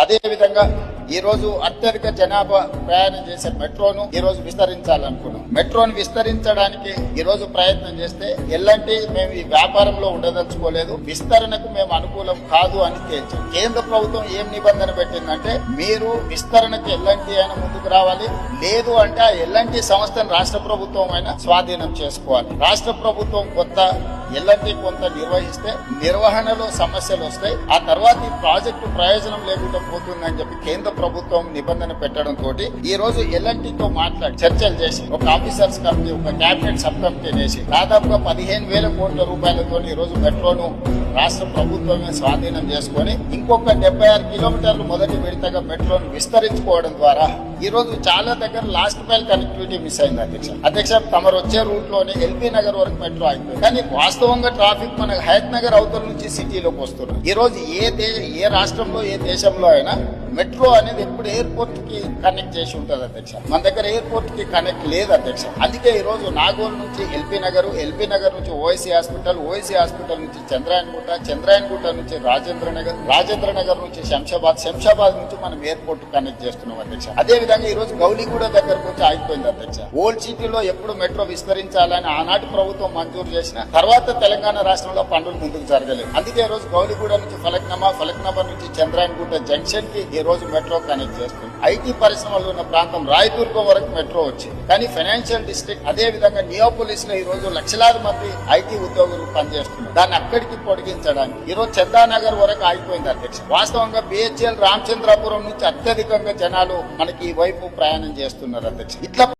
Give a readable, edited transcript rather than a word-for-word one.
అదే విధంగా ఈ రోజు అత్యధిక జనాభా ప్రయాణం చేసే మెట్రోను ఈ రోజు విస్తరించాలనుకున్నాం. మెట్రోను విస్తరించడానికి ఈ రోజు ప్రయత్నం చేస్తే ఎల్లంటి మేము ఈ వ్యాపారంలో ఉండదలుచుకోలేదు, విస్తరణకు మేము అనుకూలం కాదు అని తేల్చాం. కేంద్ర ప్రభుత్వం ఏం నిబంధన పెట్టిందంటే మీరు విస్తరణకు ఎల్లంటి అయినా ముందుకు రావాలి, లేదు అంటే ఆ ఎల్లంటి సంస్థను రాష్ట్ర ప్రభుత్వం అయినా స్వాధీనం చేసుకోవాలి. రాష్ట్ర ప్రభుత్వం కొత్త ఎల్లంటి కొంత నిర్వహిస్తే నిర్వహణలో సమస్యలు వస్తాయి, ఆ తర్వాత ఈ ప్రాజెక్టు ప్రయోజనం లేకుండా పోతుందని చెప్పి కేంద్ర ప్రభుత్వం నిబంధన పెట్టడం తోటి ఈ రోజు ఎల్ఎన్టీతో మాట్లాడి చర్చలు చేసి ఒక ఆఫీసర్స్ కమిటీ, ఒక కేబినెట్ సబ్ కమిటీ వేసి దాదాపుగా 15,000 కోట్ల రూపాయలతో ఈ రోజు మెట్రోను రాష్ట్ర ప్రభుత్వమే స్వాధీనం చేసుకుని ఇంకొక 76 కిలోమీటర్లు మొదటి విడతగా మెట్రోను విస్తరించుకోవడం ద్వారా ఈ రోజు చాలా దగ్గర లాస్ట్ మైల్ కనెక్టివిటీ మిస్ అయింది. అధ్యక్ష తమరు వచ్చే రూట్ లోనే ఎల్బీ నగర్ వరకు మెట్రో అయిపోయింది, కానీ వాస్తవంగా ట్రాఫిక్ మన హయత్ నగర్ అవతల నుంచి సిటీలోకి వస్తున్నారు. ఈ రోజు ఏ రాష్ట్రంలో ఏ దేశంలో అయినా మెట్రో అనేది ఎప్పుడు ఎయిర్పోర్ట్ కి కనెక్ట్ చేసి ఉంటుంది అధ్యక్ష. మన దగ్గర ఎయిర్పోర్ట్ కి కనెక్ట్ లేదు అధ్యక్ష. అందుకే ఈ రోజు నాగోల్ నుంచి ఎల్బీ నగర్ నుంచి ఓఎస్సీ హాస్పిటల్ నుంచి చంద్రాయన్ గుట్ట నుంచి రాజేంద్ర నగర్ నుంచి శంషాబాద్ నుంచి మనం ఎయిర్పోర్ట్ కనెక్ట్ చేస్తున్నాం అధ్యక్ష. అదే విధంగా ఈ రోజు గౌలిగూడ దగ్గరకు వచ్చి ఆగిపోయింది అధ్యక్ష. ఓల్డ్ సిటీలో ఎప్పుడు మెట్రో విస్తరించాలని ఆనాటి ప్రభుత్వం మంజూరు చేసిన తర్వాత తెలంగాణ రాష్ట్రంలో పనులు ముందుకు జరగలేదు. అందుకే ఈ రోజు గౌలిగూడ నుంచి ఫలక్నామా నుంచి చంద్రాయన్ గుట్ట జంక్షన్ కి ఈ రోజు మెట్రో కనెక్ట్ చేస్తుంది. ఐటీ పరిశ్రమలు ఉన్న ప్రాంతం రాయదుర్గం వరకు మెట్రో వచ్చింది, కానీ ఫైనాన్షియల్ డిస్ట్రిక్ట్ అదే విధంగా నియోపోలిస్ లో ఈ రోజు లక్షలాది మంది ఐటీ ఉద్యోగులు పనిచేస్తున్నారు. దాన్ని అక్కడికి పొడిగించడానికి ఈ రోజు చందానగర్ వరకు ఆగిపోయింది అధ్యక్ష. వాస్తవంగా బిహెచ్ఎల్ రామచంద్రాపురం నుంచి అత్యధికంగా జనాలు మనకి ఈ వైపు ప్రయాణం చేస్తున్నారు అధ్యక్ష. ఇట్లా